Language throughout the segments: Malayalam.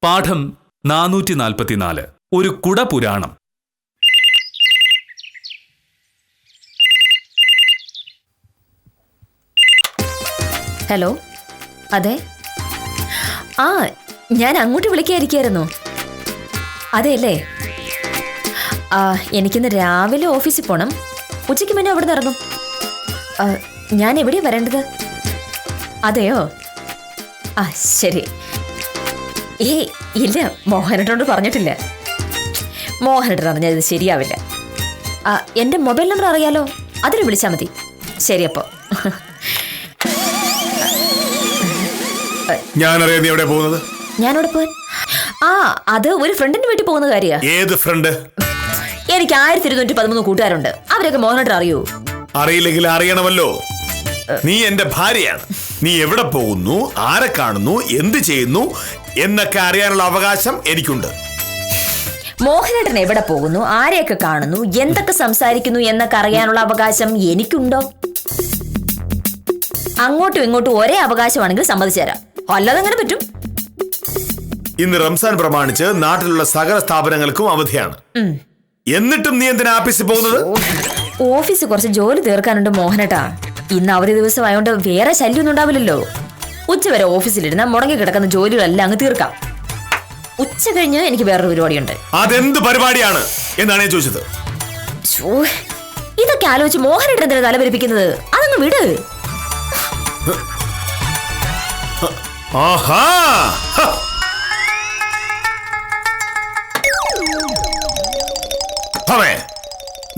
പാഠം 444 ഒരു കുടപുരാണം. ഹലോ, അതെ. ഞാൻ അങ്ങോട്ട് വിളിക്കാതിരിക്കായിരുന്നു. അതെയല്ലേ, എനിക്കിന്ന് രാവിലെ ഓഫീസിൽ പോകണം. ഉച്ചയ്ക്ക് മുന്നേ അവിടെ നിന്ന് ഇറങ്ങും. ഞാൻ എവിടെയാണ് വരേണ്ടത്? അതെയോ? ശരി. ഇല്ല, മോഹനേട്ടനോട് പറഞ്ഞിട്ടില്ല. മോഹനേട്ടൻ അറിഞ്ഞാൽ ഇത് ശരിയാവില്ല. എൻ്റെ മൊബൈൽ നമ്പർ അറിയാലോ, അതിൽ വിളിച്ചാൽ മതി. ശരി, അപ്പോൾ ഞാനറിയാം നീ എവിടെ പോകുന്നത്. ഞാനോട് പോവാൻ അത് ഒരു ഫ്രണ്ടിന്റെ വീട്ടിൽ പോകുന്ന കാര്യാ. ഏത് ഫ്രണ്ട്? എനിക്ക് 1213 കൂട്ടുകാരുണ്ട്. അവരൊക്കെ മോഹനേട്ടൻ അറിയൂ? അറിയില്ലെങ്കിൽ അറിയണമല്ലോ. നീ എന്റെ ഭാര്യയാണ്. നീ എവിടെ പോകുന്നു, ആരെ കാണുന്നു, എന്ത് ചെയ്യുന്നു എന്നൊക്കെ അറിയാനുള്ള അവകാശം എനിക്കുണ്ട്. മോഹനേട്ടൻ എവിടെ പോകുന്നു, ആരെയൊക്കെ കാണുന്നു, എന്തൊക്കെ സംസാരിക്കുന്നു എന്നൊക്കെ അറിയാനുള്ള അവകാശം എനിക്കുണ്ടോ? അങ്ങോട്ടും ഇങ്ങോട്ടും ഒരേ അവകാശമാണെങ്കിൽ സമ്മതിച്ചു തരാം. അല്ലാതെ എങ്ങനെ പറ്റും? ഇന്ന് റംസാൻ പ്രമാണിച്ച് നാട്ടിലുള്ള സകല സ്ഥാപനങ്ങൾക്കും അവധിയാണ്. എന്നിട്ടും നീ എന്തിനാ ഓഫീസിൽ പോകുന്നത്? ഓഫീസിൽ കുറച്ച് ജോലി തീർക്കാനുണ്ട് മോഹനേട്ടാ. ഇന്ന് അവധി ദിവസമായോണ്ട് വേറെ ശല്യമൊന്നും ഉണ്ടാവില്ലല്ലോ. ഉച്ചവരെ ഓഫീസിലിരുന്ന മുടങ്ങി കിടക്കുന്ന ജോലികളെല്ലാം അങ്ങ് തീർക്കാം. ഉച്ച കഴിഞ്ഞ് എനിക്ക് വേറൊരു പരിപാടിയുണ്ട്. അതെന്ത് പരിപാടിയാണ് എന്നാണ് ഞാൻ ചോദിച്ചത്. ഇതൊക്കെ ആലോചിച്ച് മോഹനേട്ടൻ എന്തിനാ തലപരിപ്പിക്കുന്നത്? അതങ്ങ് വിട്.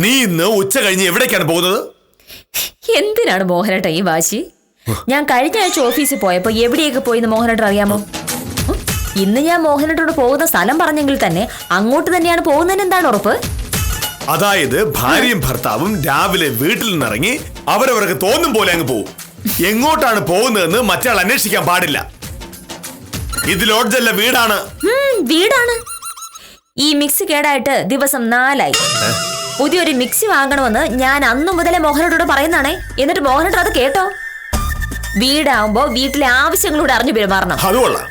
നീ ഇന്ന് ഉച്ച കഴിഞ്ഞ് എവിടേക്കാണ് പോകുന്നത്? എന്തിനാണ് മോഹനേട്ടൻ ഈ വാശി? ഞാൻ കഴിഞ്ഞ ആഴ്ച ഓഫീസിൽ പോയപ്പോ എവിടെയൊക്കെ പോയിന്ന് മോഹനേട്ടൻ അറിയാമോ? ഇന്ന് ഞാൻ മോഹനേട്ടനോട് പോകുന്ന സ്ഥലം പറഞ്ഞെങ്കിൽ തന്നെ അങ്ങോട്ട് തന്നെയാണ് പോകുന്നതിന് എന്താണ് ഉറപ്പ്? അതായത് ഭാര്യയും ഭർത്താവും രാവിലെ വീട്ടിൽ നിന്നിറങ്ങി അവരവർക്ക് തോന്നും പോലെ അങ്ങ് പോകും. എങ്ങോട്ടാണ് പോകുന്നതെന്ന് മറ്റയാൾ അന്വേഷിക്കാൻ പാടില്ല. ഇത് ലോഡ്ജല്ല, വീടാണ്. വീടാണ്. ഈ മിക്സി കേടായിട്ട് ദിവസം 4 ആയി. പുതിയൊരു മിക്സി വാങ്ങണമെന്ന് ഞാൻ അന്നു മുതലേ മോഹനേട്ടനോട് പറയുന്നതാണേ. എന്നിട്ട് മോഹനേട്ടൻ അത് കേട്ടോ? വീടാവുമ്പോ വീട്ടിലെ ആവശ്യങ്ങളോട് അറിഞ്ഞു പെരുമാറണം. അതുകൊള്ളാം.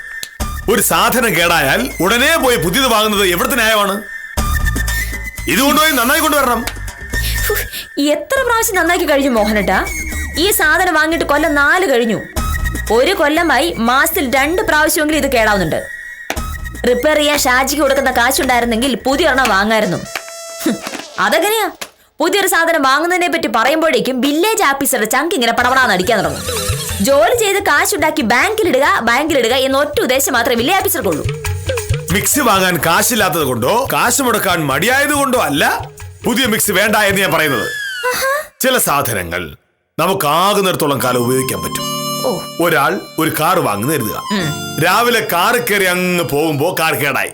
ഒരു സാധനം കേടായാൽ ഉടനെ പോയി പുതിയത് വാങ്ങുന്നത് എവിടുത്തെ ന്യായമാണ്? ഇത് കൊണ്ടുപോയി നന്നായി കൊണ്ടുവരണം. എത്ര പ്രാവശ്യം നന്നാക്കി കഴിഞ്ഞു മോഹനേട്ടാ? ഈ സാധനം വാങ്ങിയിട്ട് കൊല്ലം 4 കഴിഞ്ഞു. ഒരു കൊല്ലമായി മാസത്തിൽ 2 പ്രാവശ്യമെങ്കിലും ഇത് കേടാവുന്നുണ്ട്. റിപ്പയർ ചെയ്യാൻ ഷാജിക്ക് കൊടുക്കുന്ന കാശുണ്ടായിരുന്നെങ്കിൽ പുതിയ ഒരെണ്ണം വാങ്ങായിരുന്നു. അതെങ്ങനെയാ? പുതിയൊരു സാധനം വാങ്ങുന്നതിനെ പറ്റി പറയുമ്പോഴേക്കും വില്ലേജ് ഓഫീസറുടെ ചങ്ക് ഇങ്ങനെ പടപടാന്ന് അടിക്കാൻ തുടങ്ങും. ജോലി ചെയ്ത് കാശുണ്ടാക്കി ബാങ്കിലിടുക എന്ന ഒറ്റ ഉദ്ദേശം മാത്രമേ വില്ലേജ് ഓഫീസർക്കുള്ളൂ. മിക്സി വാങ്ങാൻ കാശില്ലാത്തത് കൊണ്ടോ കാശ് മുടക്കാൻ മടിയായത് കൊണ്ടോ അല്ല പുതിയ മിക്സി വേണ്ട എന്ന് ഞാൻ പറയുന്നത്. ചില സാധനങ്ങൾ നമുക്ക് ആകുന്നിടത്തോളം കാലം ഉപയോഗിക്കാൻ പറ്റും. ഒരാൾ ഒരു കാർ വാങ്ങുന്ന കരുതുക. രാവിലെ കാറ് കയറി അങ്ങ് പോകുമ്പോ കാർ കേടായി.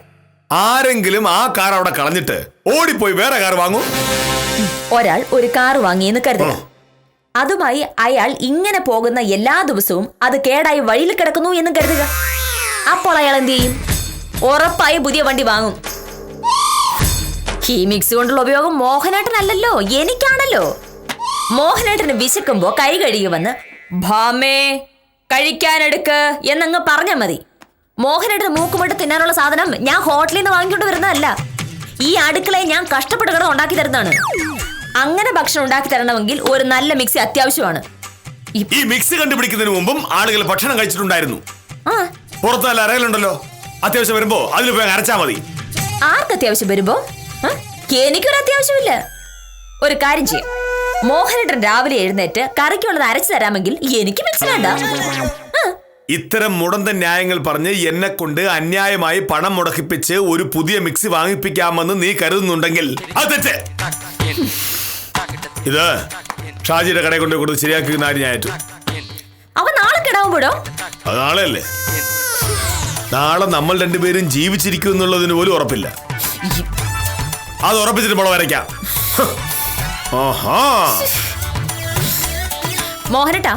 ആരെങ്കിലും ആ കാർ അവിടെ കളഞ്ഞിട്ട് ഓടിപ്പോയി വേറെ കാർ വാങ്ങും. ഒരാൾ ഒരു കാർ വാങ്ങിയെന്ന് കരുതുക. അതുമായി അയാൾ ഇങ്ങനെ പോകുന്ന എല്ലാ ദിവസവും അത് കേടായി വഴിയിൽ കിടക്കുന്നു എന്ന് കരുതുക. അപ്പോൾ അയാൾ എന്ത് ചെയ്യും? ഉറപ്പായി പുതിയ വണ്ടി വാങ്ങും. ഈ മിക്സി കൊണ്ടുള്ള ഉപയോഗം മോഹനേട്ടനല്ലല്ലോ, എനിക്കാണല്ലോ. മോഹനേട്ടന് വിശക്കുമ്പോ കൈ കഴുകി വന്ന് ഭാമേ കഴിക്കാനെടുക്ക് എന്നങ്ങ് പറഞ്ഞാൽ മതി. മോഹനേട്ടന് മൂക്കുമുട്ട് തിന്നാനുള്ള സാധനം ഞാൻ ഹോട്ടലിൽ നിന്ന് വാങ്ങിക്കൊണ്ട് വരുന്നതല്ല. ഈ അടുക്കളയെ ഞാൻ കഷ്ടപ്പെട്ട് കിടന്ന് ഉണ്ടാക്കി തരുന്നതാണ്. അങ്ങനെ ഭക്ഷണം ഉണ്ടാക്കി തരണമെങ്കിൽ ഒരു നല്ല മിക്സി അത്യാവശ്യമാണ്. ഈ മിക്സി കണ്ടുപിടിക്കുന്നതിന് മുമ്പും ആളുകൾ ഭക്ഷണം കഴിച്ചിട്ടുണ്ടായിരുന്നു. പുറത്ത് നല്ല അറയിലുണ്ടല്ലോ, അത്യാവശ്യം വരുമ്പോ അതിൽ പോയി അരച്ചാ മതി. ആർക്ക് അത്യാവശ്യം വരുമ്പോ? എനിക്കൊരു അത്യാവശ്യമില്ല. ഒരു കാര്യം ചെയ്യാം, മോഹനേട്ടൻ രാവിലെ എഴുന്നേറ്റ് കറിക്കുള്ളത് അരച്ചു തരാമെങ്കിൽ എനിക്ക് മിക്സി വേണ്ട. ഇത്തരം മുടന്ത ന്യായങ്ങൾ പറഞ്ഞ് എന്നെ കൊണ്ട് അന്യായമായി പണം മുടക്കിപ്പിച്ച് ഒരു പുതിയ മിക്സി വാങ്ങിപ്പിക്കാമെന്ന് നീ കരുതുന്നുണ്ടെങ്കിൽ അത് തെറ്റ്. ഇത് ഷാജിയുടെ കടയിൽ കൊണ്ട് കൊടുത്ത് ശരിയാക്കുന്ന ആര് ഞാൻ ഏറ്റു. അവൻ നാളെ കിടാവുമ്പോഴോ? അത് നാളെയല്ലേ? നാളെ നമ്മൾ രണ്ടുപേരും ജീവിച്ചിരിക്കും എന്നുള്ളതിന് പോലും ഉറപ്പില്ല. അത് ഉറപ്പിച്ചിട്ട് മുള വരയ്ക്കാം. മോഹനേട്ടാ,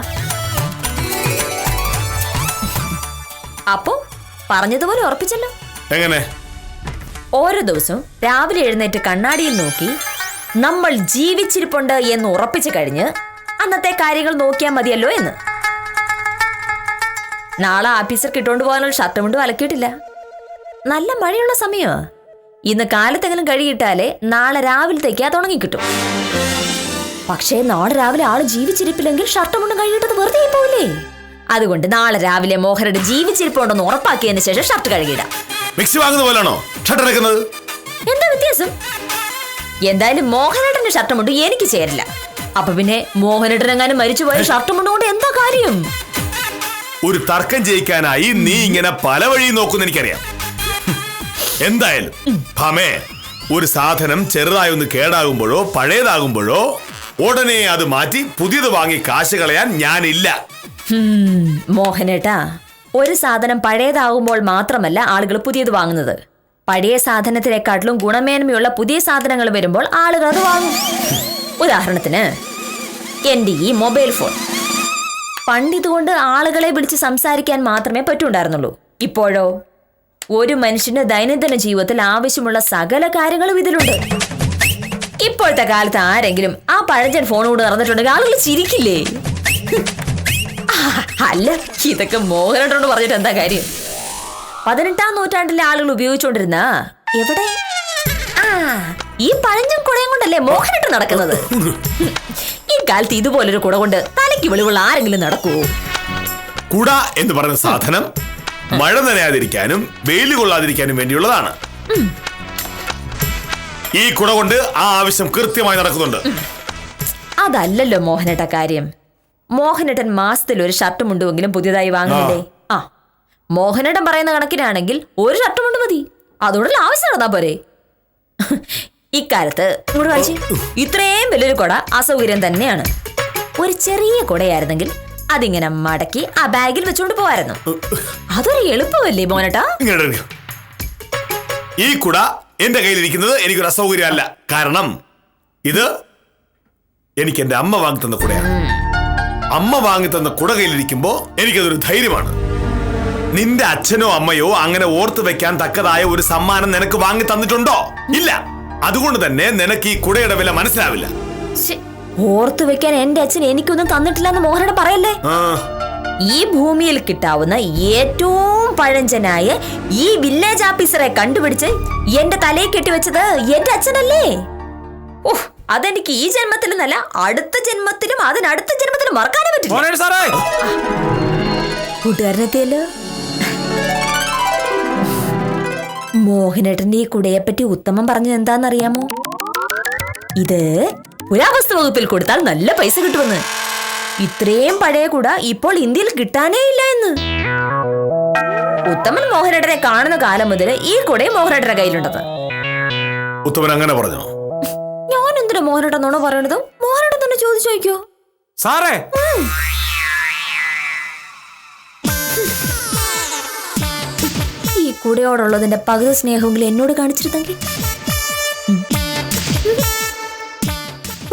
അപ്പോ പറഞ്ഞതുപോലെ ഉറപ്പിച്ചല്ലോ. എങ്ങനെ? ഓരോ ദിവസവും രാവിലെ എഴുന്നേറ്റ് കണ്ണാടിയിൽ നോക്കി നമ്മൾ ജീവിച്ചിരിപ്പുണ്ട് എന്ന് ഉറപ്പിച്ചു കഴിഞ്ഞ് അന്നത്തെ കാര്യങ്ങൾ നോക്കിയാൽ മതിയല്ലോ എന്ന്. നാളെ ആഫീസർക്ക് ഇട്ടുകൊണ്ട് പോകാനുള്ള ഷർട്ട് മുണ്ടും അലക്കിയിട്ടില്ല. നല്ല മഴയുള്ള സമയമോ. ഇന്ന് കാലത്തെങ്കിലും കഴുകിയിട്ടാലേ നാളെ രാവിലത്തേക്ക് അത് ഉണങ്ങിക്കിട്ടും. പക്ഷേ നാളെ രാവിലെ ആള് ജീവിച്ചിരിപ്പില്ലെങ്കിൽ ഷർട്ട് മുണ്ടും കഴുകിയിട്ടത് വെറുതെ പോവില്ലേ? അതുകൊണ്ട് നാളെ രാവിലെ മോഹനയുടെ ജീവിച്ചിരിപ്പുണ്ടെന്ന് ഉറപ്പാക്കിയതിന് ശേഷം ഷർട്ട് കഴുകിയിടാം. മിക്സി വാങ്ങുന്ന പോലാണോ ഷർട്ട് എടുക്കുന്നത്? എന്താ വ്യത്യാസം? എന്തായാലും മോഹനേട്ടന്റെ ഷർട്ട് മുണ്ടും എനിക്ക് ചേരില്ല. അപ്പൊ പിന്നെ മോഹനേട്ടനെങ്ങാനും മരിച്ചുപോയ ഷർട്ട് മുണ്ടും കൊണ്ട് എന്താ കാര്യം? ഒരു തർക്കം ജയിക്കാനായി നീ ഇങ്ങനെ പല വഴി നോക്കുന്ന എനിക്കറിയാം. എന്തായാലും ഭമേ, ഒരു സാധനം ചെറുതായി ഒന്ന് കേടാകുമ്പോഴോ പഴയതാകുമ്പോഴോ ഉടനെ അത് മാറ്റി പുതിയത് വാങ്ങി കാശ് കളയാൻ ഞാനില്ല. മോഹനേട്ടാ, ഒരു സാധനം പഴയതാകുമ്പോൾ മാത്രമല്ല ആളുകൾ പുതിയത് വാങ്ങുന്നത്. പഴയ സാധനത്തിനെക്കാട്ടിലും ഗുണമേന്മയുള്ള പുതിയ സാധനങ്ങൾ വരുമ്പോൾ ആളുകൾ അത് വാങ്ങും. ഉദാഹരണത്തിന് എന്റെ ഈ മൊബൈൽ ഫോൺ. പണ്ടിതുകൊണ്ട് ആളുകളെ വിളിച്ച് സംസാരിക്കാൻ മാത്രമേ പറ്റുണ്ടായിരുന്നുള്ളൂ. ഇപ്പോഴോ ഒരു മനുഷ്യന് ദൈനംദിന ജീവിതത്തിൽ ആവശ്യമുള്ള സകല കാര്യങ്ങളും ഇതിലുണ്ട്. ഇപ്പോഴത്തെ കാലത്ത് ആരെങ്കിലും ആ പഴഞ്ചൻ ഫോൺ കൊണ്ട് നടന്നിട്ടുണ്ടെങ്കിൽ ആളുകൾ ചിരിക്കില്ലേ? അല്ല, ഇതൊക്കെ മോഹനേട്ടനോട് പറഞ്ഞിട്ട് എന്താ കാര്യം? 18-ാം നൂറ്റാണ്ടിലെ ആളുകൾ ഉപയോഗിച്ചുകൊണ്ടിരുന്ന എവിടെ ഈ പഴഞ്ചൻ കുടയും കൊണ്ടല്ലേ മോഹനേട്ടൻ നടക്കുന്നത്? ഈ കാലത്ത് ഇതുപോലൊരു കുട കൊണ്ട് തലയ്ക്ക് വെളിവുള്ള ആരെങ്കിലും നടക്കുവോ? കുട എന്ന് പറയുന്ന സാധനം മഴ നനയാതിരിക്കാനും വെയിൽ കൊള്ളാതിരിക്കാനും വേണ്ടിയുള്ളതാണ്. ഈ കുട കൊണ്ട് ആ ആവശ്യം കൃത്യമായി നടക്കുന്നുണ്ട്. അതല്ലല്ലോ മോഹനേട്ട കാര്യം. മോഹനേട്ടൻ മാസത്തിൽ ഒരു ഷർട്ട് മുണ്ടുമെങ്കിലും പുതിയതായി വാങ്ങുന്നില്ലേ? ആ, മോഹനേട്ടൻ പറയുന്ന കണക്കിനാണെങ്കിൽ ഒരു ഷർട്ട് മുണ്ട് മതി. അതോടുള്ള ആവശ്യം നടന്നാ പോരെ? ഇക്കാലത്ത് ഇത്രയും വലിയൊരു കുട അസൗകര്യം തന്നെയാണ്. ഒരു ചെറിയ കുടയായിരുന്നെങ്കിൽ അതിങ്ങനെ മടക്കി ആ ബാഗിൽ വെച്ചോണ്ട് പോവായിരുന്നു. അതൊരു എളുപ്പമല്ലേ മോനേട്ടാ? ഈ കുട എന്റെ കയ്യിലിരിക്കുന്നത് എനിക്കൊരു അസൗകര്യമല്ല. കാരണം ഇത് എനിക്ക് എന്റെ അമ്മ വാങ്ങി തന്ന കുടയാണ്. അമ്മ വാങ്ങി തന്ന കുട കയ്യിലിരിക്കുമ്പോ എനിക്കതൊരു ധൈര്യമാണ്. നിന്റെ അച്ഛനോ അമ്മയോ അങ്ങനെ ഓർത്തു വെക്കാൻ തക്കതായ ഒരു സമ്മാനം നിനക്ക് വാങ്ങി തന്നിട്ടുണ്ടോ? ഇല്ല. അതുകൊണ്ട് തന്നെ നിനക്ക് ഈ കുടയുടെ വില മനസ്സിലാവില്ല. ഓർത്തു വെക്കാൻ എന്റെ അച്ഛൻ എനിക്കൊന്നും തന്നിട്ടില്ല എന്ന് മോഹനേട്ടൻ പറയല്ലേ? ഈ ഭൂമിയിൽ കിട്ടാവുന്ന ഏറ്റവും പഴഞ്ചനായ ഈ വില്ലേജ് ഓഫീസറെ കണ്ടുപിടിച്ച് എന്റെ തലയിൽ കെട്ടിവെച്ചത് എന്റെ അച്ഛനല്ലേ? ഓഹ്, അതെനിക്ക് ഈ ജന്മത്തിലെന്നല്ല അടുത്ത ജന്മത്തിലും അതിനടുത്ത ജന്മത്തിലും മറക്കാനേ പറ്റില്ല. കൂട്ടുകാരനെത്തിയല്ലോ. മോഹനേട്ടന്റെ ഈ കുടയെപ്പറ്റി ഉത്തമം പറഞ്ഞത് എന്താണെന്നറിയാമോ? ഇത് പുരാവസ്തു വകുപ്പിൽ കൊടുത്താൽ നല്ല പൈസ കിട്ടുമെന്ന്. ഇത്രയും പഴയ കുട ഇപ്പോൾ ഇന്ത്യയിൽ കിട്ടാനേ ഇല്ല എന്ന്. ഉത്തമൻ മോഹനേട്ടനെ കാണുന്ന കാലം മുതൽ ഈ കുടയും മോഹനേട്ടന്റെ കയ്യിലുണ്ടത്. ഉത്തമൻ അങ്ങനെ പറഞ്ഞു. ഞാൻ എന്തിനാ മോഹനേട്ടൻ നുണ പറയണത്? മോഹനേട്ടൻ തന്നെ ചോദിച്ചു നോക്കിയോ സാറേ. ഈ കുടയോടുള്ളതിന്റെ പകുതി സ്നേഹമെങ്കിലും എന്നോട് കാണിച്ചിരുന്നെങ്കിൽ.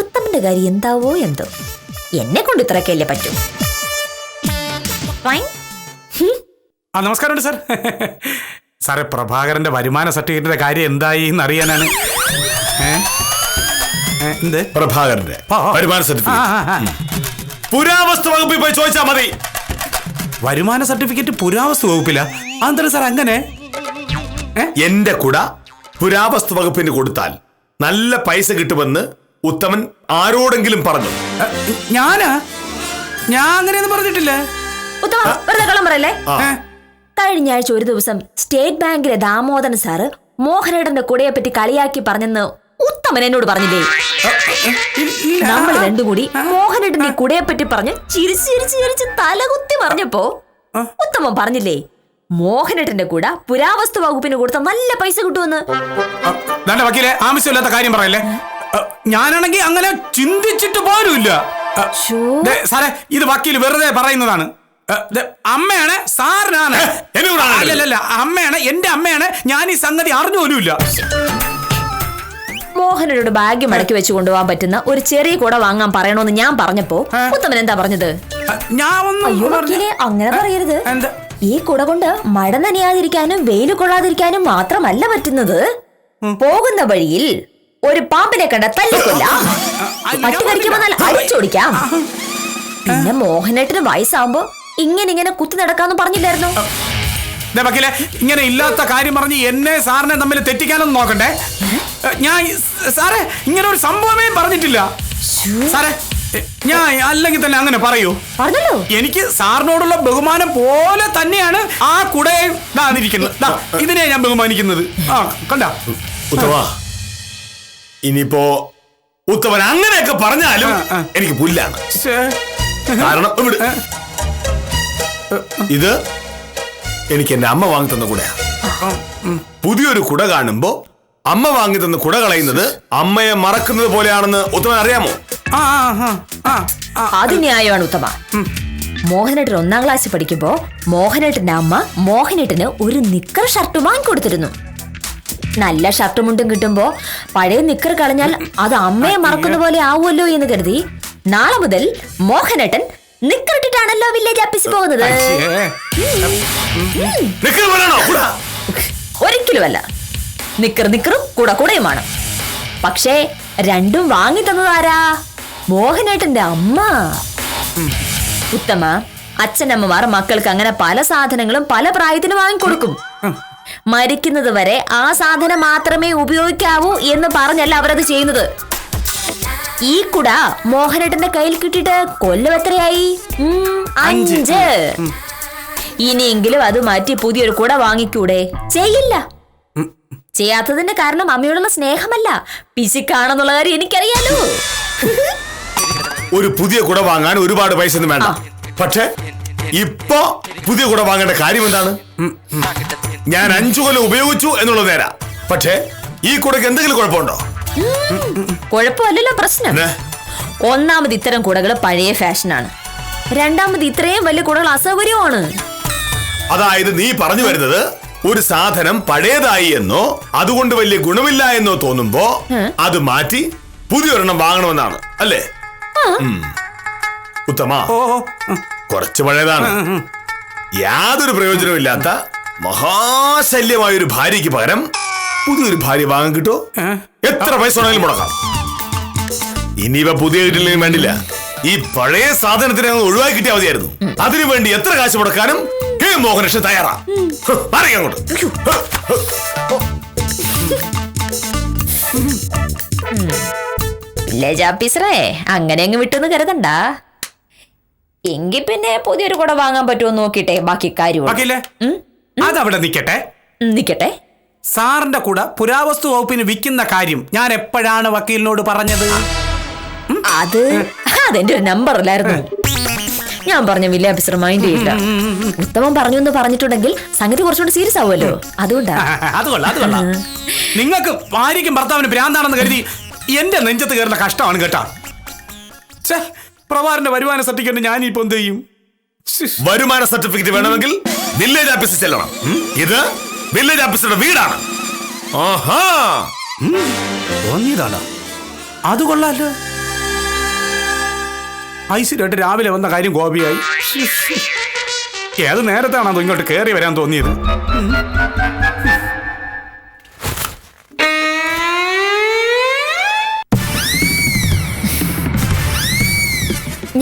ഉത്തമന്റെ കാര്യം എന്താവോ എന്തോ, എന്നെ കൊണ്ട് ഇത്രയൊക്കെയല്ലേ പറ്റൂ. നമസ്കാരമുണ്ട് സാർ. സാറേ, പ്രഭാകരന്റെ വരുമാന സർട്ടിഫിക്കറ്റിന്റെ കാര്യം എന്തായി എന്നറിയാനാണ്. എന്ത്? പ്രഭാകരന്റെ വരുമാന സർട്ടിഫിക്കറ്റ് പുരാവസ്തു വകുപ്പിൽ പോയി ചോദിച്ചാ മതി. വരുമാന സർട്ടിഫിക്കറ്റ് പുരാവസ്തു വകുപ്പിലാ? അതെന്താണ് സാർ അങ്ങനെ? എന്റെ കുട പുരാവസ്തു വകുപ്പിന് കൊടുത്താൽ നല്ല പൈസ കിട്ടുമെന്ന് ഉത്തമൻ ആരോടെങ്കിലും പറഞ്ഞു. ഞാൻ അങ്ങനെയൊന്നും പറഞ്ഞിട്ടില്ല. ഉത്തമ, വെറുതെ കള്ളം പറയല്ലേ? കഴിഞ്ഞ ആഴ്ച ഒരു ദിവസം സ്റ്റേറ്റ് ബാങ്കിലെ ദാമോദരൻ സാറ് മോഹനേട്ടന്റെ കുടയെ പറ്റി കളിയാക്കി പറഞ്ഞെന്ന് ഉത്തമൻ എന്നോട് പറഞ്ഞില്ലേ? നമ്മൾ രണ്ടും കൂടി മോഹനേട്ടന്റെ കുടയെ പറ്റി പറഞ്ഞ് ചിരിച്ച് ചിരിച്ച് ചിരിച്ച് തലകുത്തി പറഞ്ഞപ്പോ ഉത്തമൻ പറഞ്ഞില്ലേ, മോഹനേട്ടന്റെ കൂടെ പുരാവസ്തു വകുപ്പിന് കൊടുത്ത നല്ല പൈസ കിട്ടുമെന്ന്. വക്കീലെ, ആവശ്യമില്ലാത്ത കാര്യം പറയല്ലേ. ഞാനാണെങ്കിൽ അങ്ങനെ ചിന്തിച്ചിട്ട് പോലുമില്ല സാറേ. ഇത് വക്കീൽ വെറുതെ പറയുന്നതാണ്. അമ്മയാണ് സാറിനാണ്. അല്ലല്ല, അമ്മയാണ്, എന്റെ അമ്മയാണ്. ഞാൻ ഈ സംഗതി അറിഞ്ഞു പോലുമില്ല. മോഹനോട് ബാഗ് മടക്കി വെച്ച് കൊണ്ടുപോകാൻ പറ്റുന്ന ഒരു ചെറിയ കുട വാങ്ങാൻ പറയണോന്ന് ഞാൻ പറഞ്ഞപ്പോ ഉത്തമൻ എന്താ പറഞ്ഞത്? അയ്യോ വക്കീലെ, അങ്ങനെ പറയരുത്. ഈ കുട കൊണ്ട് മഴ നനയാതിരിക്കാനും വെയിൽ കൊള്ളാതിരിക്കാനും മാത്രമല്ല പറ്റുന്നത്, പോകുന്ന വഴിയിൽ ഒരു പാമ്പിനെ കണ്ട തല്ലിക്കൊല്ലാം, പട്ടി കടിക്കുമ്പോ നല്ല അടിച്ചോടിക്കാം. പിന്നെ മോഹനേട്ടന് വയസ്സാവുമ്പോ ഇങ്ങനെ കുത്തി നടക്കാന്ന് പറഞ്ഞില്ലായിരുന്നു? വക്കീലെ, ഇങ്ങനെ ഇല്ലാത്ത കാര്യം പറഞ്ഞ് എന്നെ സാറിനെ തമ്മിൽ തെറ്റിക്കാനൊന്നും നോക്കണ്ടേ. ഞാൻ സാറേ ഇങ്ങനെ ഒരു സംഭവമേ പറഞ്ഞിട്ടില്ല സാറേ. ഞാൻ അല്ലെങ്കിൽ തന്നെ അങ്ങനെ പറയൂ. പറഞ്ഞല്ലോ. എനിക്ക് സാറിനോടുള്ള ബഹുമാനം പോലെ തന്നെയാണ് ആ കുടയെ ഇരിക്കുന്നത്. ഇതിനെ ഞാൻ ബഹുമാനിക്കുന്നത്. ആ കണ്ട ഉത്തമ, ഇനിയിപ്പോ ഉത്തമൻ അങ്ങനെയൊക്കെ പറഞ്ഞാലും എനിക്ക് പുല്ലാണ്. കാരണം ഇത് എനിക്ക് എന്റെ അമ്മ വാങ്ങി തന്ന കുടയാണ്. പുതിയൊരു കുട കാണുമ്പോ അമ്മ വാങ്ങി തന്ന കുട കളയുന്നത് അമ്മയെ മറക്കുന്നത് പോലെയാണെന്ന് ഉത്തമൻ അറിയാമോ? അത് ന്യായമാണ് ഉത്തമ. മോഹനേട്ടൻ 1ാം ക്ലാസ്സിൽ പഠിക്കുമ്പോ മോഹനേട്ടന്റെ അമ്മ മോഹനേട്ടന് ഒരു നിക്കർ ഷർട്ട് വാങ്ങിക്കൊടുത്തിരുന്നു. നല്ല ഷർട്ടും മുണ്ടും കിട്ടുമ്പോ പഴയ നിക്കർ കളഞ്ഞാൽ അത് അമ്മയെ മറക്കുന്ന പോലെ ആവുമല്ലോ എന്ന് കരുതി നാളെ മുതൽ മോഹനേട്ടൻ നിക്കറിട്ടിട്ടാണല്ലോ വില്ലേജ് ഓഫീസിൽ പോകുന്നത്. ഒരിക്കലുമല്ല. നിക്കറും കുടയുമാണ്. പക്ഷേ രണ്ടും വാങ്ങി തന്നതാരാ? മോഹനേട്ടന്റെ അമ്മ. ഉത്തമ, അച്ഛനമ്മമാർ മക്കൾക്ക് അങ്ങനെ പല സാധനങ്ങളും പല പ്രായത്തിന് വാങ്ങിക്കൊടുക്കും. മരിക്കുന്നത് വരെ ആ സാധനം മാത്രമേ ഉപയോഗിക്കാവൂ എന്ന് പറഞ്ഞല്ല അവരത് ചെയ്യുന്നത്. ഈ കുട മോഹനേട്ടന്റെ കയ്യിൽ കിട്ടിയിട്ട് കൊല്ലം എത്രയായി? 5. ഇനിയെങ്കിലും അത് മാറ്റി പുതിയൊരു കുട വാങ്ങിക്കൂടെ? ചെയ്യില്ല. ചെയ്യാത്തതിന്റെ കാരണം അമ്മയോടുള്ള സ്നേഹമല്ല, പിശുക്കാണെന്നുള്ള കാര്യം എനിക്കറിയാലോ. ഒരു പുതിയ കുട വാങ്ങാൻ ഒരുപാട് പൈസ ഒന്നും വേണ്ട. പക്ഷെ ഇപ്പൊ പുതിയ കുട വാങ്ങേണ്ട കാര്യം എന്താണ്? ഞാൻ 5 കൊല്ലം ഉപയോഗിച്ചു എന്നുള്ളത് നേരാ. പക്ഷെ ഈ കുടക്ക് എന്തെങ്കിലും കുഴപ്പമുണ്ടോ? കുഴപ്പമല്ലല്ലോ. പ്രശ്നം ഒന്നാമത് ഇത്തരം കുടകൾ പഴയ ഫാഷനാണ്. രണ്ടാമത് ഇത്രയും വലിയ കുടകൾ അസൗകര്യമാണ്. അതായത് നീ പറഞ്ഞു വരുന്നത് ഒരു സാധനം പഴയതായി എന്നോ അതുകൊണ്ട് വലിയ ഗുണമില്ല എന്നോ തോന്നുമ്പോ അത് മാറ്റി പുതിയൊരെണ്ണം വാങ്ങണമെന്നാണ് അല്ലേ? ഉത്തമ, കുറച്ച് പഴയതാണ്. യാതൊരു പ്രയോജനവും ഇല്ലാത്ത മഹാശല്യമായൊരു ഭാര്യയ്ക്ക് പകരം പുതിയൊരു ഭാര്യ വാങ്ങാൻ കിട്ടോ? എത്ര പൈസ വേണമെങ്കിലും മുടക്കാം. ഇനിയിപ്പോ പുതിയ കിട്ടില്ലെങ്കിലും വേണ്ടില്ല, ഈ പഴയ സാധനത്തിനെ ഒഴിവാക്കി കിട്ടിയാൽ മതിയായിരുന്നു. അതിനുവേണ്ടി എത്ര കാശ് മുടക്കാനും മോഹനേഷൻ തയ്യാറാ. അങ്ങോട്ട് വില്ലേജ് ഓഫീസറേ, അങ്ങനെ അങ്ങ് വിട്ടെന്ന് കരുതണ്ട. എങ്കിൽ പിന്നെ പുതിയൊരു കുട വാങ്ങാൻ പറ്റുമോ നോക്കിട്ടെ ബാക്കി കാര്യം. അതവിടെ നിക്കട്ടെ. സാറിന്റെ കൂട പുരാവസ്തു വകുപ്പിന് വിൽക്കുന്ന കാര്യം ഞാൻ എപ്പോഴാണ് വക്കീലിനോട് പറഞ്ഞത്? അതെന്റെ ഒരു നമ്പർ അല്ലായിരുന്നു. ഞാൻ പറഞ്ഞ വില്ലേജ് ഓഫീസർ മൈൻഡ് ചെയ്യില്ല. ഉത്തമം പറഞ്ഞു എന്ന് പറഞ്ഞിട്ടുണ്ടെങ്കിൽ സംഗതി കുറച്ചുകൂടി സീരിയസ് ആവുമല്ലോ. അതുകൊണ്ടാ. അത് കൊള്ളാം. നിങ്ങൾക്ക് ഭാര്യയ്ക്കും ഭർത്താവിന് ഭ്രാന്താണെന്ന് കരുതി എന്റെ നെഞ്ചത്ത് കയറുന്ന കഷ്ടമാണ് കേട്ടാ. പ്രഭാകരന്റെ വരുമാന സർട്ടിഫിക്കറ്റ് ഞാൻ ഇപ്പൊ എന്ത് ചെയ്യും? വരുമാന സർട്ടിഫിക്കറ്റ് വേണമെങ്കിൽ വില്ലേജ് ഓഫീസിൽ ചെല്ലണം. ഇത് വില്ലേജ് ഓഫീസറുടെ വീടാണ്. തോന്നിയതാണ്. അത് കൊള്ളാലോ. ഐശ്വര്യമായിട്ട് രാവിലെ വന്ന കാര്യം ഗോപിയായി. ഏത് നേരത്താണോ ഇങ്ങോട്ട് കയറി വരാൻ തോന്നിയത്?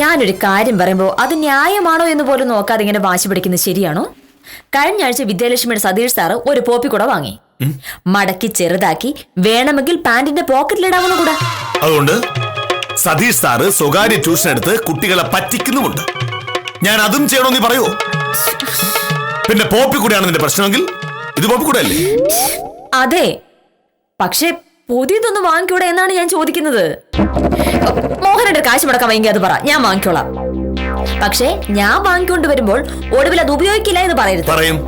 ഞാനൊരു കാര്യം പറയുമ്പോ അത് ന്യായമാണോ എന്ന് പോലും നോക്കാതെ ഇങ്ങനെ വാശി പിടിക്കുന്നത് ശരിയാണോ? കഴിഞ്ഞ ആഴ്ച വിദ്യാലക്ഷ്മിയുടെ സതീഷ് സാറ് ഒരു പോപ്പി കൂടെ വാങ്ങി. മടക്കി ചെറുതാക്കി വേണമെങ്കിൽ പാന്റിന്റെ പോക്കറ്റിലിടാവുന്ന കൂടെ. അതുകൊണ്ട് സതീഷ് സാറ് സ്വകാര്യ ട്യൂഷൻ എടുത്ത് കുട്ടികളെ പറ്റിക്കുന്നുമുണ്ട്. ഞാൻ അതും ചെയ്യണോ നീ പറയൂ? പിന്നെ പോപ്പി കൂടെയാണ് നിന്റെ പ്രശ്നമെങ്കിൽ ഇത് പോപ്പി കൂടെ അല്ലേ? അതെ, പക്ഷെ പുതിയതൊന്നും വാങ്ങിക്കൂടെ എന്നാണ് ഞാൻ ചോദിക്കുന്നത്. മോഹനന്റെ കാശ് മുടക്കാൻ വൈകി അത് പറ, ഞാൻ വാങ്ങിക്കോളാം. പക്ഷെ ഞാൻ വാങ്ങിക്കൊണ്ട് വരുമ്പോൾ ഒടുവിൽ അത് ഉപയോഗിക്കില്ല എന്ന് പറയരുത്. പറയും.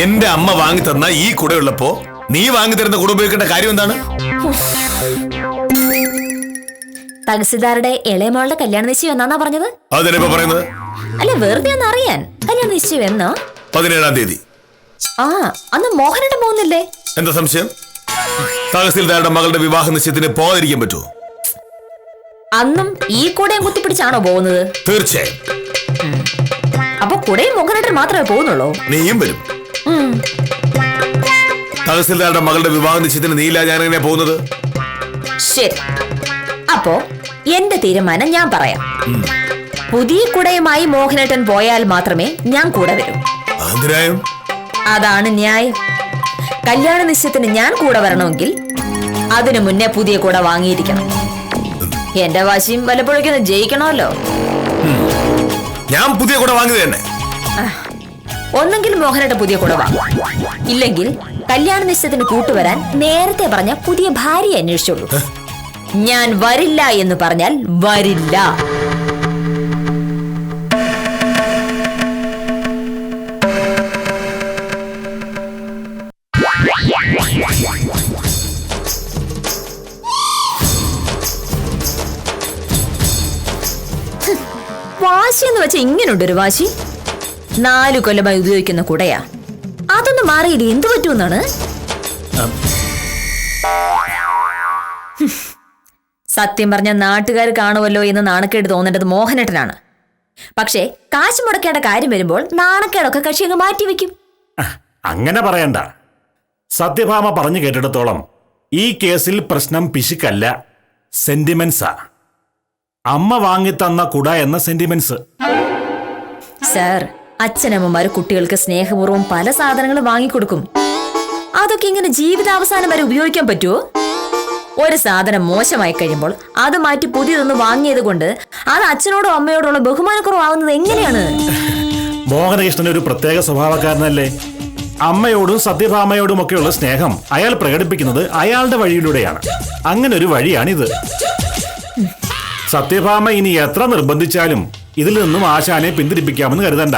എന്റെ അമ്മ വാങ്ങി തന്ന ഈ കുടയുള്ളപ്പോ നീ വാങ്ങി തരുന്ന കുട ഉപയോഗിക്കേണ്ട കാര്യം എന്താണ്? തഹസിൽദാരുടെ ഇളയമോളുടെ കല്യാണ നിശ്ചയം എന്നാ പറഞ്ഞത്? അതെനിപ്പോ പറയുന്നത് അല്ല, വെറുതെ ഒന്ന് അറിയാൻ. കല്യാണ നിശ്ചയം എന്നാ? 17-ാം തീയതി. അന്ന് മോഹനേട്ടൻ പോകുന്നില്ലേ? എന്താ സംശയം? തഹസിൽദാരുടെ മകളുടെ വിവാഹ നിശ്ചയത്തിന് പോകാതിരിക്കാൻ പറ്റുമോ? അന്നും ഈ കൂടെയും കുത്തിപ്പിടിച്ചാണോ പോകുന്നത്? തീർച്ചയായും. അപ്പൊ കൂടെയും മോഹനേട്ടൻ മാത്രമേ പോകുന്നുള്ളൂ? നീയും വരും. തഹസിൽദാരുടെ മകളുടെ വിവാഹ നിശ്ചയത്തിന് നീയില്ല ഞാൻ എങ്ങനെയാ പോകുന്നത്? ശരി, അപ്പോ എന്റെ തീരുമാനം ഞാൻ പറയാം. പുതിയ കുടയുമായി മോഹനേട്ടൻ പോയാൽ മാത്രമേ ഞാൻ കൂടെ വരൂ. ആന്തരായം അതാണ് ന്യായം. കല്യാണ നിശ്ചയത്തിന് ഞാൻ കൂടെ വരണമെങ്കിൽ അതിനു മുന്നേ പുതിയ കുട വാങ്ങിയിരിക്കണം. എന്റെ വാശിയും വല്ലപ്പോഴേക്കൊന്ന് ജയിക്കണമല്ലോ. ഞാൻ പുതിയ കുട വാങ്ങിയത് തന്നെ. ഒന്നെങ്കിൽ മോഹനേട്ടൻ പുതിയ കുട വാങ്ങും, ഇല്ലെങ്കിൽ കല്യാണ നിശ്ചയത്തിന് കൂട്ടുവരാൻ നേരത്തെ പറഞ്ഞ പുതിയ ഭാര്യ അന്വേഷിച്ചോളൂ. ഞാൻ വരില്ല എന്ന് പറഞ്ഞാൽ വരില്ല. വാശി എന്ന് വെച്ചാൽ ഇങ്ങനെയുണ്ടൊരു വാശി. 4 കൊല്ലമായി ഉപയോഗിക്കുന്ന കുടയാ. അതൊന്നും മാറിയില്ല, എന്തു പറ്റുമെന്നാണ്? സത്യം പറഞ്ഞ നാട്ടുകാർ കാണുമല്ലോ എന്ന് നാണക്കേട് തോന്നേണ്ടത് മോഹനേട്ടനാണ്. പക്ഷേ കാശ് മുടക്കേണ്ട കാര്യം വരുമ്പോൾ നാണക്കേടൊക്കെ കക്ഷി അങ്ങ് മാറ്റിവെക്കും. അങ്ങനെ പറയണ്ട. സത്യഭാമ പറഞ്ഞു കേട്ടിടത്തോളം ഈ കേസിൽ പ്രശ്നം പിശുക്കല്ല, സെന്റിമെന്റ്സാ. അമ്മ വാങ്ങിത്തന്ന കുട എന്ന സെന്റിമെന്റ്സ്. സാർ, അച്ഛനമ്മമാര് കുട്ടികൾക്ക് സ്നേഹപൂർവ്വം പല സാധനങ്ങളും വാങ്ങിക്കൊടുക്കും. അതൊക്കെ ഇങ്ങനെ ജീവിതാവസാനം വരെ ഉപയോഗിക്കാൻ പറ്റുമോ? ഒരു സാധനം മോശമായി കഴിയുമ്പോൾ അത് മാറ്റി പുതിയതൊന്ന് വാങ്ങിയത് കൊണ്ട് അത് അച്ഛനോടോ അമ്മയോടുള്ള ബഹുമാനക്കുറവാകുന്നത് എങ്ങനെയാണ്? മോഹനകൃഷ്ണൻ ഒരു പ്രത്യേക സ്വഭാവക്കാരനല്ലേ? അമ്മയോടും സത്യഭാമയോടും ഒക്കെയുള്ള സ്നേഹം അയാൾ പ്രകടിപ്പിക്കുന്നത് അയാളുടെ വഴിയിലൂടെയാണ്. അങ്ങനെ ഒരു വഴിയാണിത്. സത്യഭാമ ഇനി എത്ര നിർബന്ധിച്ചാലും ഇതിൽ നിന്നും ആശാനെ പിന്തിരിപ്പിക്കാമെന്ന് കരുതണ്ട.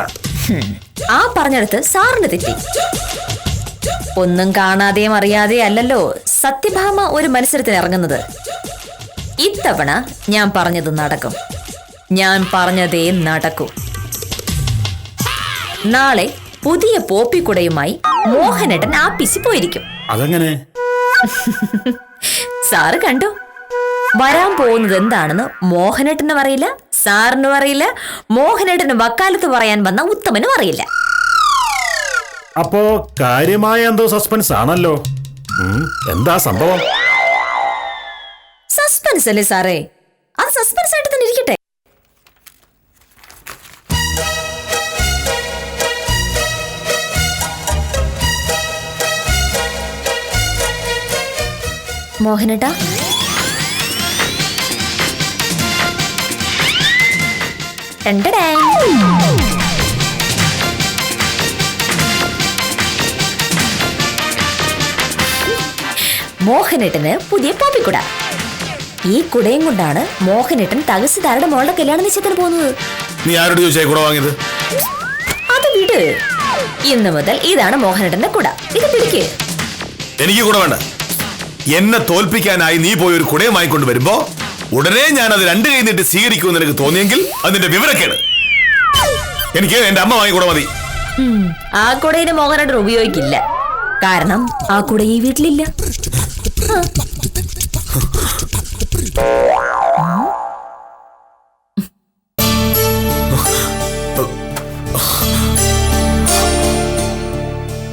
ആ പറഞ്ഞെടുത്ത് സാറിന് തെറ്റി. ഒന്നും കാണാതെയും അറിയാതെ അല്ലല്ലോ സത്യഭാമ ഒരു മത്സരത്തിന് ഇറങ്ങുന്നത്. ഇത്തവണ ഞാൻ പറഞ്ഞത് നടക്കും. ഞാൻ പറഞ്ഞതേ നടക്കൂ. നാളെ പുതിയ പോപ്പിക്കുടയുമായി മോഹനേട്ടൻ ആപ്പീസിൽ പോയിരിക്കും. അതെങ്ങനെ? സാറ് കണ്ടു. വരാൻ പോകുന്നത് എന്താണെന്ന് മോഹനേട്ടനും അറിയില്ല, സാറിനും അറിയില്ല, മോഹനേട്ടന് വക്കാലത്ത് പറയാൻ വന്ന ഉത്തമനും അറിയില്ല. അപ്പോ കാര്യമായ എന്തോ സസ്പെൻസ് ആണല്ലോ. എന്താ സംഭവം? സസ്പെൻസ് അല്ലേ സാറേ? അത് സസ്പെൻസ് ആയിട്ട് തന്നെ ഇരിക്കട്ടെ. മോഹനേട്ടാ, മോഹനേട്ടന് പുതിയ പോപ്പിക്കുട. ഈ കുടയും കൊണ്ടാണ് മോഹനേട്ടൻ തഹസിൽദാരുടെ മോളുടെ കല്യാണ നിശ്ചയത്തിന് പോകുന്നത്. നീ ആരോട് ചോദിച്ചായി കുട വാങ്ങിയത്? അത് വിട്. ഇന്ന് മുതൽ ഇതാണ് മോഹനേട്ടന്റെ കുട. ഇത് പിടിക്ക്. എനിക്ക് കുട വേണ്ട. എന്നെ തോൽപ്പിക്കാനായി നീ പോയി ഒരു കുടയും വാങ്ങിക്കൊണ്ട് വരുമ്പോ ഉടനെ ഞാൻ അത് 2 കൈ നീട്ടി സ്വീകരിക്കുമെന്ന് എനിക്ക് തോന്നിയെങ്കിൽ അതിന്റെ വിവരക്കേട്. എനിക്ക് എന്റെ അമ്മ വാങ്ങിക്കൂടെ മതി. ആ കുടയിന് മോഹനേട്ടൻ ഉപയോഗിക്കില്ല. കാരണം ആ കുട ഈ വീട്ടിലില്ല.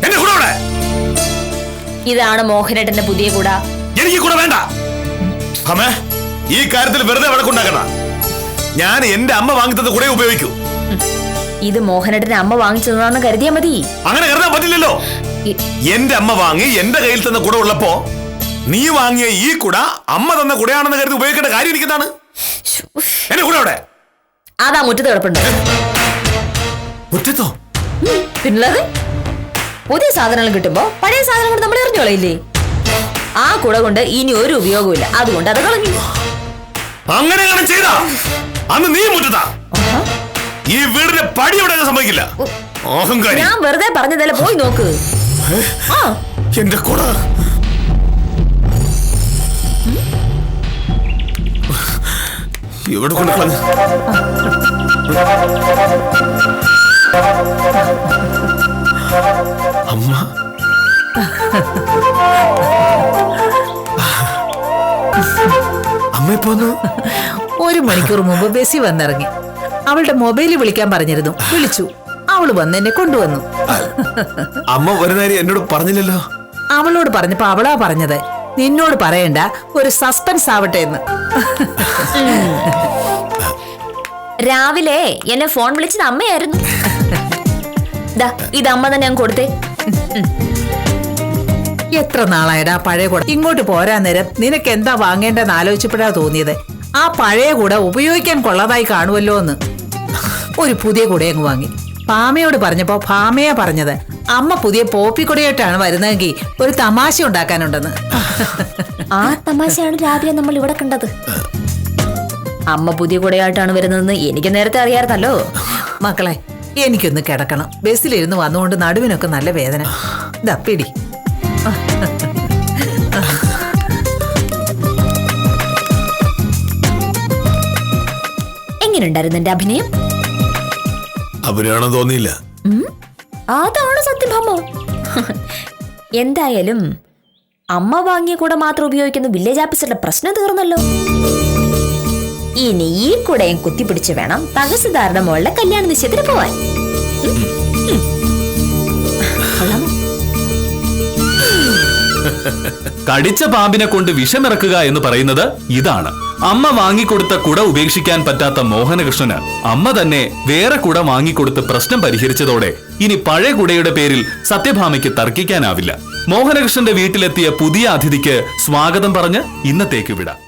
എന്റെ കുട എവിടെ? ഇതാണ് മോഹനേട്ടന്റെ പുതിയ കുട. എനിക്ക് കുട വേണ്ട. അമ്മേ, ഈ കാര്യത്തിൽ വെറുതെ വഴക്കുണ്ടാക്കണ്ട. ഞാൻ എന്റെ അമ്മ വാങ്ങിത്തത് കുടയെ ഉപയോഗിക്കൂ. ഇത് മോഹനേട്ടന്റെ അമ്മ വാങ്ങിച്ചതാണെന്ന് കരുതിയാ മതി. അങ്ങനെ കരുതാൻ പറ്റില്ലല്ലോ. എന്റെ അമ്മ വാങ്ങി എന്റെ കയ്യിൽ തന്ന കുട ഉള്ളപ്പോ നീ വാങ്ങിയ ഈ കുട അമ്മ തന്ന കുടയാണെന്ന് കരുതി ഉപയോഗിക്കേണ്ട കാര്യം എനിക്കെന്താണ്? എന്റെ കുട എവിടെ? അതാ മുറ്റത്ത് കിടപ്പുണ്ട്. മുറ്റത്തോ? പിന്നുള്ളത് പുതിയ സാധനങ്ങൾ കിട്ടുമ്പോ പഴയ സാധനങ്ങൾ നമ്മൾ എറിഞ്ഞോളയില്ലേ? ആ കുട കൊണ്ട് ഇനി ഒരു ഉപയോഗമില്ല. അതുകൊണ്ട് അത് കളഞ്ഞു. അങ്ങനെ ചെയ്താ അന്ന് നീ മുറ്റത്താ. ഈ വീടിന്റെ പടി എവിടെ സമ്മതിക്കില്ല. അഹങ്കാരി. ഞാൻ വെറുതെ പറഞ്ഞതല്ലേ, പോയി നോക്ക്. എന്റെ കുട എവിടെ കൊണ്ട് കളഞ്ഞു? അമ്മ, അമ്മ പോന്നു. 1 മണിക്കൂർ മുമ്പ് ബസ്സി വന്നിറങ്ങി. അവളുടെ മൊബൈലിൽ വിളിക്കാൻ പറഞ്ഞിരുന്നു. വിളിച്ചു. അവള് വന്ന് എന്നെ കൊണ്ടുവന്നു. അമ്മ വരുന്നേരം എന്നോട് പറഞ്ഞില്ലല്ലോ. അവളോട് പറഞ്ഞപ്പോ അവളാ പറഞ്ഞത്, നിന്നോട് പറയണ്ട, ഒരു സസ്പെൻസ് ആവട്ടെ എന്ന്. രാവിലെ എന്നെ ഫോൺ വിളിച്ചത് അമ്മയായിരുന്നു. ദാ ഇത് അമ്മ തന്നെ ഞാൻ കൊടുത്തേ. എത്ര നാളായടാ പഴയ കുട ഇങ്ങോട്ട് പോരാൻ നേരം നിനക്ക് എന്താ വാങ്ങേണ്ടെന്ന് ആലോചിച്ചപ്പോഴാ തോന്നിയത് ആ പഴയ കുട ഉപയോഗിക്കാൻ കൊള്ളതായി കാണുമല്ലോ എന്ന് ഒരു പുതിയ കുട അങ്ങ് വാങ്ങി. പാമയോട് പറഞ്ഞപ്പോ പാമയാ പറഞ്ഞത് അമ്മ പുതിയ പോപ്പിക്കുടയായിട്ടാണ് വരുന്നതെങ്കിൽ ഒരു തമാശ ഉണ്ടാക്കാനുണ്ടെന്ന്. ആ തമാശയാണ് രാവിലെ നമ്മൾ ഇവിടെ കണ്ടത്. അമ്മ പുതിയ കുടയായിട്ടാണ് വരുന്നതെന്ന് എനിക്ക് നേരത്തെ അറിയാമായിരുന്നല്ലോ. മക്കളെ എനിക്കൊന്ന് കിടക്കണം. ബസ്സിലിരുന്ന് വന്നുകൊണ്ട് നടുവിനൊക്കെ നല്ല വേദന. ഇതാ പിടി. എങ്ങനെയുണ്ടായിരുന്നു എന്റെ അഭിനയം? അഭിനയാണെന്ന് തോന്നിയില്ല. അതാണ് സത്യഭാമോ. എന്തായാലും അമ്മ വാങ്ങിയ കൂടെ മാത്രം ഉപയോഗിക്കുന്ന വില്ലേജ് ഓഫീസറുടെ പ്രശ്നം തീർന്നല്ലോ. ഇനി ഈ കൂടെയും കുത്തിപ്പിടിച്ച് വേണം തഹസിൽദാരുടെ മോളുടെ കല്യാണ നിശ്ചയത്തിന് പോവാൻ. കടിച്ച പാമ്പിനെ കൊണ്ട് വിഷമിറക്കുക എന്ന് പറയുന്നത് ഇതാണ്. അമ്മ വാങ്ങിക്കൊടുത്ത കുട ഉപേക്ഷിക്കാൻ പറ്റാത്ത മോഹനകൃഷ്ണന് അമ്മ തന്നെ വേറെ കുട വാങ്ങിക്കൊടുത്ത് പ്രശ്നം പരിഹരിച്ചതോടെ ഇനി പഴയ കുടയുടെ പേരിൽ സത്യഭാമയ്ക്ക് തർക്കിക്കാനാവില്ല. മോഹനകൃഷ്ണന്റെ വീട്ടിലെത്തിയ പുതിയ അതിഥിക്ക് സ്വാഗതം പറഞ്ഞ് ഇന്നത്തേക്ക് വിടാം.